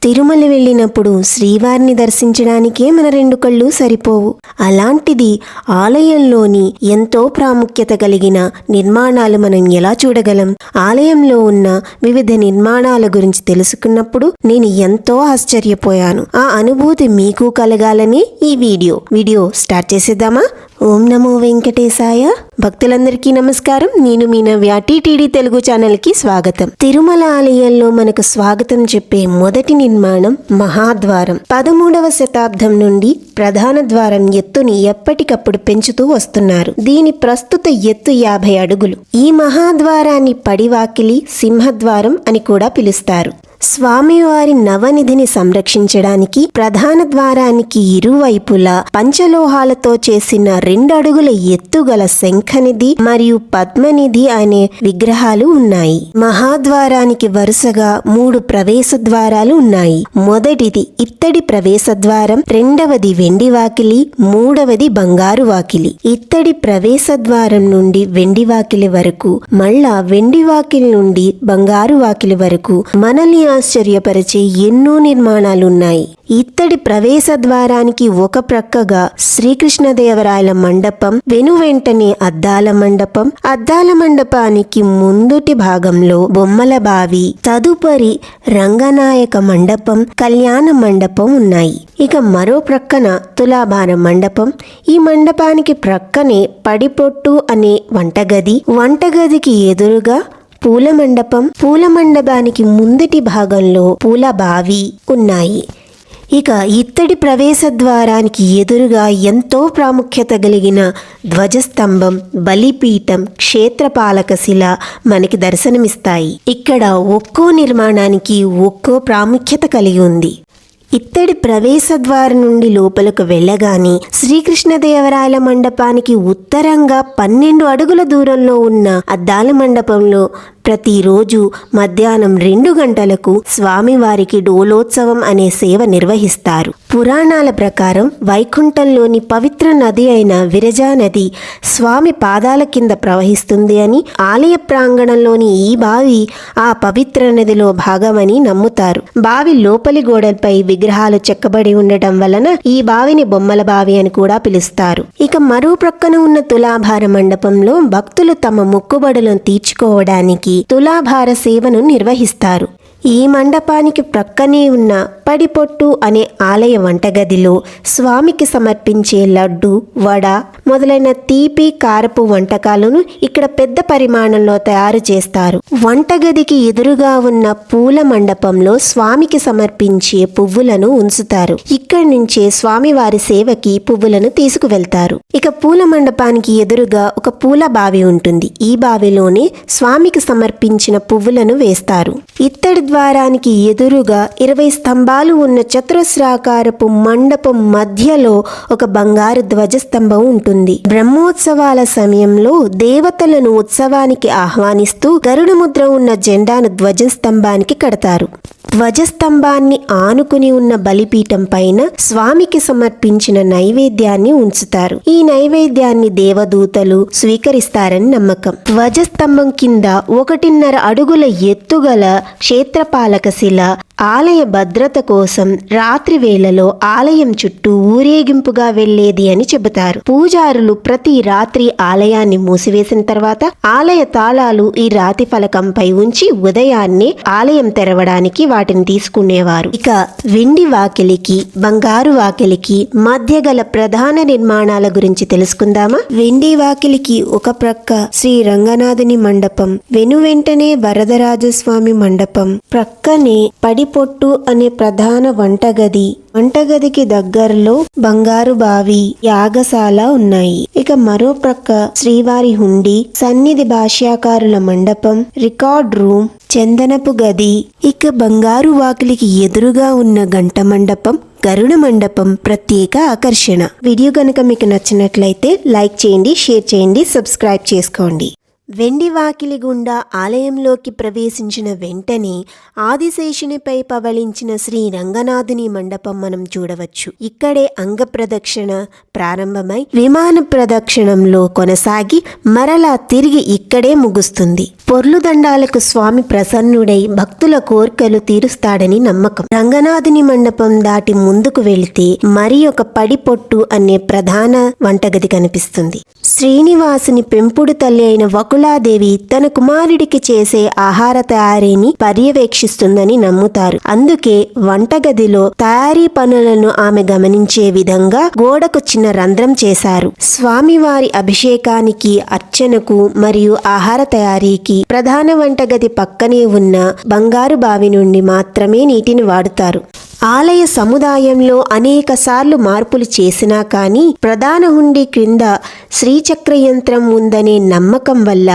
తిరుమల వెళ్ళినప్పుడు శ్రీవారిని దర్శించడానికే మన రెండు కళ్ళు సరిపోవు. అలాంటిది ఆలయంలోని ఎంతో ప్రాముఖ్యత కలిగిన నిర్మాణాలు మనం ఎలా చూడగలం? ఆలయంలో ఉన్న వివిధ నిర్మాణాల గురించి తెలుసుకున్నప్పుడు నేను ఎంతో ఆశ్చర్యపోయాను. ఆ అనుభూతి మీకు కలగాలని ఈ వీడియో స్టార్ట్ చేసేద్దామా? ఓం నమో వెంకటేశాయ. భక్తులందరికీ నమస్కారం. నేను మీ నవ్య. టీటీడీ తెలుగు ఛానల్కి స్వాగతం. తిరుమల ఆలయంలో మనకు స్వాగతం చెప్పే మొదటి నిర్మాణం మహాద్వారం. 13వ శతాబ్దం నుండి ప్రధాన ద్వారం ఎత్తుని ఎప్పటికప్పుడు పెంచుతూ వస్తున్నారు. దీని ప్రస్తుత ఎత్తు 50 అడుగులు. ఈ మహాద్వారాన్ని పడివాకిలి, సింహద్వారం అని కూడా పిలుస్తారు. స్వామివారి నవనిధిని సంరక్షించడానికి ప్రధాన ద్వారానికి ఇరువైపులా పంచలోహాలతో చేసిన 2 అడుగుల ఎత్తుగల శంఖనిధి మరియు పద్మనిధి అనే విగ్రహాలు ఉన్నాయి. మహాద్వారానికి వరుసగా 3 ప్రవేశ ద్వారాలు ఉన్నాయి. మొదటిది ఇత్తడి ప్రవేశ ద్వారం, రెండవది వెండి వాకిలి, మూడవది బంగారు వాకిలి. ఇత్తడి ప్రవేశ ద్వారం నుండి వెండి వాకిలి వరకు, మళ్ళా వెండి వాకిలి నుండి బంగారు వాకిలి వరకు మనల్ని ఆశ్చర్యపరిచే ఎన్నో నిర్మాణాలున్నాయి. ఇత్తడి ప్రవేశ ద్వారానికి ఒక ప్రక్కగా శ్రీకృష్ణదేవరాయల మండపం, వెనువెంటనే అద్దాల మండపం, అద్దాల మండపానికి ముందుటి భాగంలో బొమ్మల బావి, తదుపరి రంగనాయక మండపం, కళ్యాణ మండపం ఉన్నాయి. ఇక మరో ప్రక్కన తులాభార మండపం. ఈ మండపానికి ప్రక్కనే పడిపొట్టు అనే వంటగదికి ఎదురుగా పూల మండపం, పూల మండపానికి ముందటి భాగంలో పూల బావి ఉన్నాయి. ఇక ఇత్తడి ప్రవేశ ద్వారానికి ఎదురుగా ఎంతో ప్రాముఖ్యత కలిగిన ధ్వజస్తంభం, బలిపీఠం, క్షేత్రపాలక శిల మనకి దర్శనమిస్తాయి. ఇక్కడ ఒక్కో నిర్మాణానికి ఒక్కో ప్రాముఖ్యత కలిగి ఉంది. ఇత్తడి ప్రవేశ ద్వారం నుండి లోపలకు వెళ్ళగానే శ్రీకృష్ణదేవరాయల మండపానికి ఉత్తరంగా 12 అడుగుల దూరంలో ఉన్న అద్దాల మండపంలో ప్రతిరోజు మధ్యాహ్నం 2 గంటలకు స్వామివారికి డోలోత్సవం అనే సేవ నిర్వహిస్తారు. పురాణాల ప్రకారం వైకుంఠంలోని పవిత్ర నది అయిన విరజా నది స్వామి పాదాల కింద ప్రవహిస్తుంది అని, ఆలయ ప్రాంగణంలోని ఈ బావి ఆ పవిత్ర నదిలో భాగమని నమ్ముతారు. బావి లోపలి గోడలపై విగ్రహాలు చెక్కబడి ఉండటం వలన ఈ బావిని బొమ్మల బావి అని కూడా పిలుస్తారు. ఇక మరో ప్రక్కన ఉన్న తులాభార మండపంలో భక్తులు తమ మొక్కుబడులను తీర్చుకోవడానికి తులాభార సేవను నిర్వహిస్తారు. ఈ మండపానికి ప్రక్కనే ఉన్న పడిపొట్టు అనే ఆలయ వంటగదిలో స్వామికి సమర్పించే లడ్డు, వడ మొదలైన తీపి, కారపు వంటకాలను ఇక్కడ పెద్ద పరిమాణంలో తయారు చేస్తారు. వంటగదికి ఎదురుగా ఉన్న పూల మండపంలో స్వామికి సమర్పించే పువ్వులను ఉంచుతారు. ఇక్కడి నుంచే స్వామివారి సేవకి పువ్వులను తీసుకువెళ్తారు. ఇక పూల మండపానికి ఎదురుగా ఒక పూల బావి ఉంటుంది. ఈ బావిలోనే స్వామికి సమర్పించిన పువ్వులను వేస్తారు. ఇత్తడి ద్వారానికి ఎదురుగా 20 స్తంభాలు ఉన్న చతురస్రాకారపు మండపం మధ్యలో ఒక బంగారు ధ్వజస్తంభం ఉంటుంది. బ్రహ్మోత్సవాల సమయంలో దేవతలను ఉత్సవానికి ఆహ్వానిస్తూ గరుడ ముద్ర ఉన్న జెండాను ధ్వజస్తంభానికి కడతారు. ధ్వజస్తంభాన్ని ఆనుకుని ఉన్న బలిపీఠం పైన స్వామికి సమర్పించిన నైవేద్యాన్ని ఉంచుతారు. ఈ నైవేద్యాన్ని దేవదూతలు స్వీకరిస్తారని నమ్మకం. ధ్వజస్తంభం కింద 1.5 అడుగుల ఎత్తుగల క్షేత్రపాలక శిల ఆలయ భద్రత కోసం రాత్రి వేళలో ఆలయం చుట్టూ ఊరేగింపుగా వెళ్లేది అని చెబుతారు. పూజారులు ప్రతి రాత్రి ఆలయాన్ని మూసివేసిన తర్వాత ఆలయ తాళాలు ఈ రాతి ఫలకంపై ఉంచి ఉదయాన్నే ఆలయం తెరవడానికి వాటిని తీసుకునేవారు. ఇక వెండి వాకిలికి, బంగారు వాకిలికి మధ్య గల ప్రధాన నిర్మాణాల గురించి తెలుసుకుందామా? వెండి వాకిలికి ఒక ప్రక్క శ్రీ రంగనాథుని మండపం, వెనువెంటనే వరదరాజస్వామి మండపం, ప్రక్కనే పడిపొట్టు అనే ప్రధాన వంటగదికి దగ్గరలో బంగారు బావి, యాగశాల ఉన్నాయి. ఇక మరో ప్రక్క శ్రీవారి హుండీ, సన్నిధి భాష్యాకారుల మండపం, రికార్డ్ రూమ్, చందనపు గది. ఇక బంగారు వాకిలికి ఎదురుగా ఉన్న గంట మండపం, గరుడ మండపం ప్రత్యేక ఆకర్షణ. వీడియో కనుక మీకు నచ్చినట్లయితే లైక్ చేయండి, షేర్ చేయండి, సబ్స్క్రైబ్ చేసుకోండి. వెండి వాకిలి గుండా ఆలయంలోకి ప్రవేశించిన వెంటనే ఆదిశేషునిపై పవళించిన శ్రీ రంగనాథుని మండపం మనం చూడవచ్చు. ఇక్కడే అంగ ప్రదక్షిణ ప్రారంభమై విమాన ప్రదక్షిణంలో కొనసాగి మరలా తిరిగి ఇక్కడే ముగుస్తుంది. పొర్లుదండాలకు స్వామి ప్రసన్నుడై భక్తుల కోర్కెలు తీరుస్తాడని నమ్మకం. రంగనాథుని మండపం దాటి ముందుకు వెళితే మరి ఒక పడిపొట్టు అనే ప్రధాన వంటగది కనిపిస్తుంది. శ్రీనివాసుని పెంపుడు తల్లి అయిన వకులాదేవి తన కుమారుడికి చేసే ఆహార తయారీని పర్యవేక్షిస్తుందని నమ్ముతారు. అందుకే వంటగదిలో తయారీ పనులను ఆమె గమనించే విధంగా గోడకు చిన్న రంధ్రం చేశారు. స్వామివారి అభిషేకానికి, అర్చనకు మరియు ఆహార తయారీకి ప్రధాన వంటగది పక్కనే ఉన్న బంగారు బావి నుండి మాత్రమే నీటిని వాడుతారు. ఆలయ సముదాయంలో అనేక సార్లు మార్పులు చేసినా కానీ ప్రధాన హుండీ క్రింద శ్రీచక్ర యంత్రం ఉందనే నమ్మకం వల్ల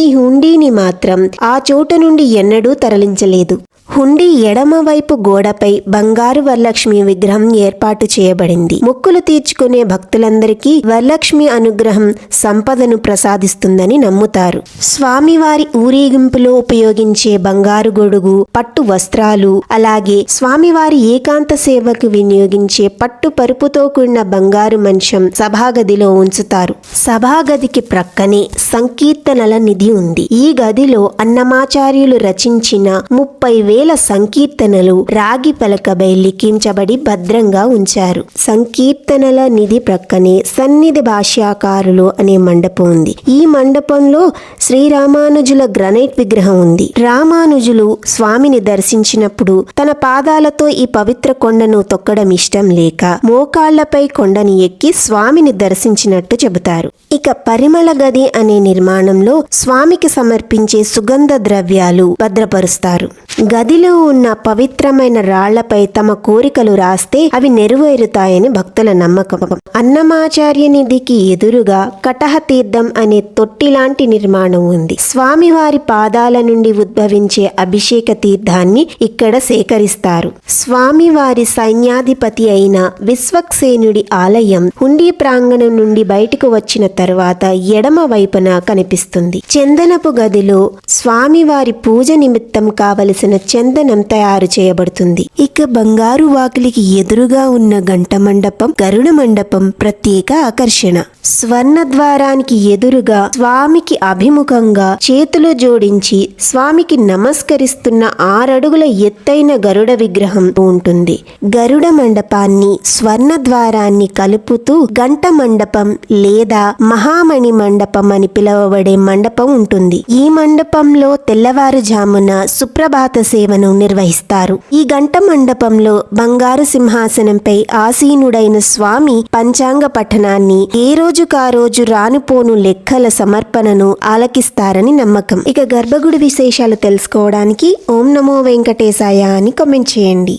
ఈ హుండీని మాత్రం ఆ చోట నుండి ఎన్నడూ తరలించలేదు. హుండీ ఎడమవైపు గోడపై బంగారు వరలక్ష్మి విగ్రహం ఏర్పాటు చేయబడింది. మొక్కులు తీర్చుకునే భక్తులందరికీ వరలక్ష్మి అనుగ్రహం సంపదను ప్రసాదిస్తుందని నమ్ముతారు. స్వామివారి ఊరేగింపులో ఉపయోగించే బంగారు గొడుగు, పట్టు వస్త్రాలు, అలాగే స్వామివారి ఏకాంత సేవకు వినియోగించే పట్టు పరుపుతో కూడిన బంగారు మంచం సభాగదిలో ఉంచుతారు. సభాగదికి ప్రక్కనే సంకీర్తనల నిధి ఉంది. ఈ గదిలో అన్నమాచార్యులు రచించిన 30,000 సంకీర్తనలు రాగి పలకపై లిఖించబడి భద్రంగా ఉంచారు. సంకీర్తనల నిధి ప్రక్కనే సన్నిధి భాష్యాకారులు అనే మండపం ఉంది. ఈ మండపంలో శ్రీరామానుజుల గ్రనైట్ విగ్రహం ఉంది. రామానుజులు స్వామిని దర్శించినప్పుడు తన పాదాలతో ఈ పవిత్ర కొండను తొక్కడం ఇష్టం లేక మోకాళ్లపై కొండని ఎక్కి స్వామిని దర్శించినట్టు చెబుతారు. ఇక పరిమళ గది అనే నిర్మాణంలో స్వామికి సమర్పించే సుగంధ ద్రవ్యాలు భద్రపరుస్తారు. గదిలో ఉన్న పవిత్రమైన రాళ్లపై తమ కోరికలు రాస్తే అవి నెరవేరుతాయని భక్తుల నమ్మకం. అన్నమాచార్య నిధికి ఎదురుగా కటహ తీర్థం అనే తొట్టిలాంటి నిర్మాణం ఉంది. స్వామివారి పాదాల నుండి ఉద్భవించే అభిషేక తీర్థాన్ని ఇక్కడ సేకరిస్తారు. స్వామివారి సైన్యాధిపతి అయిన విశ్వక్సేనుడి ఆలయం హుండీ ప్రాంగణం నుండి బయటకు వచ్చిన తర్వాత ఎడమ వైపున కనిపిస్తుంది. చందనపు గదిలో స్వామివారి పూజ నిమిత్తం కావలసిన చందనం తయారు చేయబడుతుంది. ఇక బంగారు వాకిలికి ఎదురుగా ఉన్న గంట మండపం, గరుడ మండపం ప్రత్యేక ఆకర్షణ. స్వర్ణ ద్వారానికి ఎదురుగా స్వామికి అభిముఖంగా చేతులు జోడించి స్వామికి నమస్కరిస్తున్న 6 అడుగుల ఎత్తైన గరుడ విగ్రహం ఉంటుంది. గరుడ మండపాన్ని, స్వర్ణ ద్వారాన్ని కలుపుతూ గంట మండపం లేదా మహామణి మండపం అని పిలువబడే మండపం ఉంటుంది. ఈ మండపంలో తెల్లవారుజామున సుప్రభాత సేవను నిర్వహిస్తారు. ఈ గంట మండపంలో బంగారు సింహాసనంపై ఆసీనుడైన స్వామి పంచాంగ పఠనాన్ని, ఏ రోజుకా రోజు రానుపోను లెక్కల సమర్పణను ఆలకిస్తారని నమ్మకం. ఇక గర్భగుడి విశేషాలు తెలుసుకోవడానికి ఓం నమో వెంకటేశాయ అని కామెంట్ చేయండి.